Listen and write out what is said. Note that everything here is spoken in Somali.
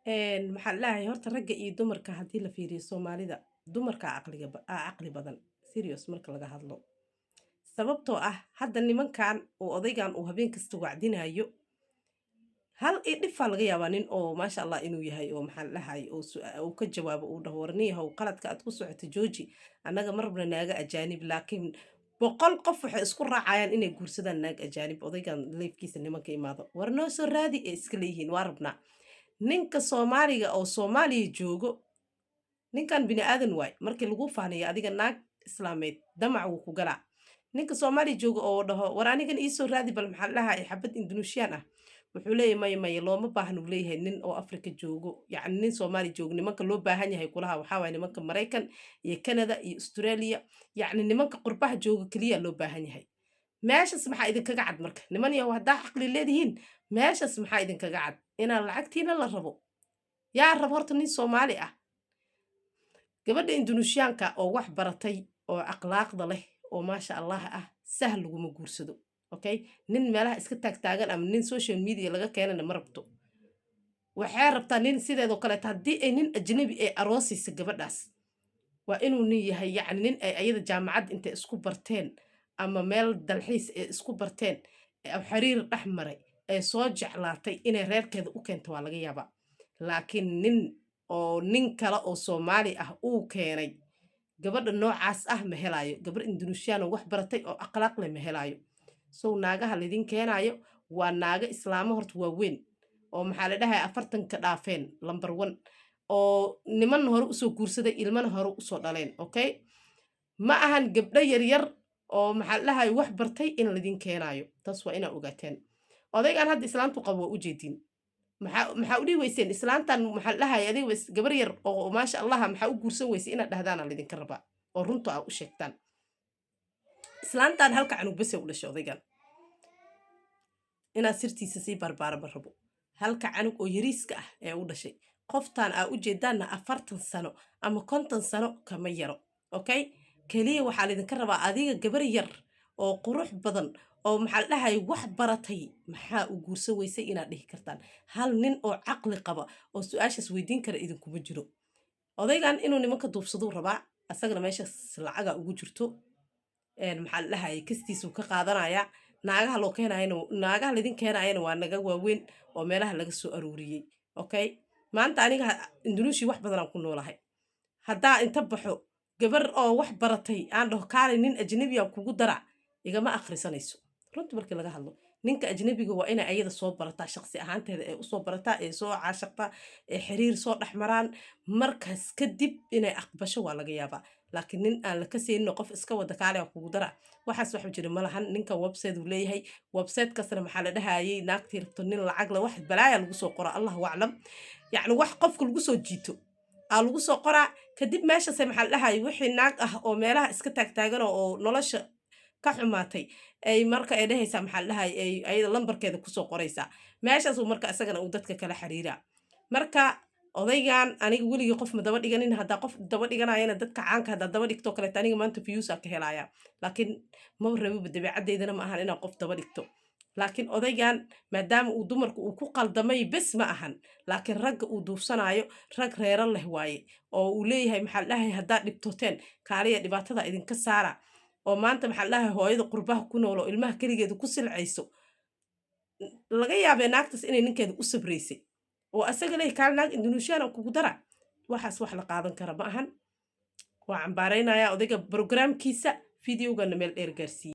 maxaa la dhahay horta ragga iyo dumarka haddii la fiiriyo Soomaalida dumarka caqli badan serious marka laga hadlo sababtoo ah hadda nimankan oo odaygan uu habeen kasta wacdinayo hal dhifaa laga yaabaa nin oo maasha Allah inuu yahay oo maxaa la dhahay oo ka jawaabo uu dhaho warniyahow qaladka aad ku socoto jooji annaga marabna naaga ajaanib laakiin boqol qof waxay isku raacayaan inay guursadaan naag ajaanib odaygan leefkiisa nimanka imaado war noo soo raadi ee iska leeyihiin waa rabnaa ninka Soomaaliga oo Soomaaliya joogo ninkan bini aadan waay markii lagu faaniyo adiga naag islaameed damac uu ku galaa ninka Soomaaliya joogo oo dhaho war anigan ii soo raadi bal maxaa la dhahay xabad Indoneesian ah wuxuu leeyahay maya looma baahna uu leeyahay nin oo Afrika joogo yacni nin Soomaali joogo nimanka loo baahan yahay kulaha waxaa waay nimanka Mareykan iyo Canada iyo Australia yacni nimanka qurbaha joogo kaliya loo baahan yahay meeshas maxaa idinkaga cad marka niman yahow haddaa caqli leedihiin meeshas maxaa idinkaga cad inaan lacagtiina la rabo yaa rabo horta nin Soomaali ah gabadha Indoneesiyaanka oo wax baratay oo akhlaaqda leh oo maasha Allah ah sahal laguma guursado okay nin meelaha iska taagtaagan ama nin social media laga keenana ma rabto waxay rabtaa nin sideedoo kale haddii ay nin ajnabi ay aroosaysa gabadhaas waa inuu nin yahay yacni nin ay ayada jaamacad intay isku barteen ama meel dalxiis ay isku barteen xiriir dhex maray ay soo jeclaatay inay reerkeeda u keento waa laga yaabaa laakiin nin oo nin kale oo Soomaali ah uu keenay gabadha noocaas ah ma helaayo gabar Indoneesian oo wax baratay oo akhlaaq leh ma helaayo soo naagaha lidin keenayo waa naaga islaamo horta waa weyn oo maxaa la dhahay 40 ka dhaafeen number 1 oo niman hore usoo guursaday ilmana hore usoo dhaleen okay ma ahan gabdho yaryar oo maxaa la dhahay wax bartay in lidin keenayo taas waa inaa ogaateen odaygan hadda islaantu qabo waa u jeedin maxaa u dhiiweyseen islaantan maxaa la dhahay adiga gabar yar oo maasha Allah maxaa u guursan weysay inaad dhahdaan lidinka rabaa oo runta aad u sheegtaan islaantan halka canug bas u dhashay odaygan inaad sirtiisa sii barbaaraba rabo halka canug oo yariiska ah ee u dhashay qoftaan aa u jeedaana 40 sano ama 50 sano kama yaro okay kaliya waxaa lidinka rabaa adiga gabar yar oo qurux badan oo maxaa la dhahay wax baratay maxaa u guursan weysay inaad dhihi kartaan hal nin oo caqli qaba oo su'aashaas weydiin kara idinkuma jiro odaygan inuu nimanka duubsado rabaa asagana meeshaas lacaga ugu jirto maxaa la dhahay kastiisu ka qaadanaya naagaha loo keenayna naagaha lidin keenayna waa naga waaweyn oo meelaha laga soo aruuriyay okay maanta aniga Indonesia wax badan aan ku noolahay haddaa inta baxo gabar oo wax baratay aan dhaho kaalay nin ajnabi ah kugu dara igama akhrisanayso runta markii laga hadlo ninka ajnabiga waa inay ayada soo barataa shakhsi ahaanteeda ee u soo barataa ee soo caashaqtaa ee xiriir soo dhaxmaraan markaas kadib inay aqbasho waa laga yaabaa laakiin nin aan la kasaynin qof iska wada kaale ah kugu dara waxaas wax jira malahan ninka website uu leeyahay website kasna maxaa la dhahayay naagtii rabto nin lacag la wax balaaya lagu soo qoro Allah waclam yacni wax qofka lagu soo jiito aa lagu soo qoraa kadib meeshaas maxaa la dhahayay wixii naag ah oo meelaha iska taagtaagan oo nolosha ka xumaatay ay marka ay dhahaysaa maxaa la dhahay ay ayada lambarkeeda ku soo qoraysaa meeshaas uu marka isagana uu dadka kala xiriira marka odaygan aniga weligii qof ma daba dhiganin haddaa qof daba dhiganayana dadka caanka haddaa daba dhigto kale aniga maanta views ka helaya laakiin ma rabiba dabeecadeydana ma ahan inaan qof daba dhigto laakiin odaygan maadaama uu dumarku uu ku qaldamay bes ma ahan laakiin ragga uu duufsanayo rag reero leh waaye oo uu leeyahay maxaa la dhahay haddaa dhibtoteen kaaliya dhibaatada idinka saara oo maanta maxaa la dhahay hooyada qurbaha ku nool oo ilmaha kaligeeda ku silcayso laga yaabee naagtaas inay ninkeeda u sabraysay oo asaga leeyahay kaal naag Indoneesian kugu dara waxaas wax la qaadan kara ma ahan waa cambaaraynaya odayga programkiisa videogana meel dheer gaarsiiyay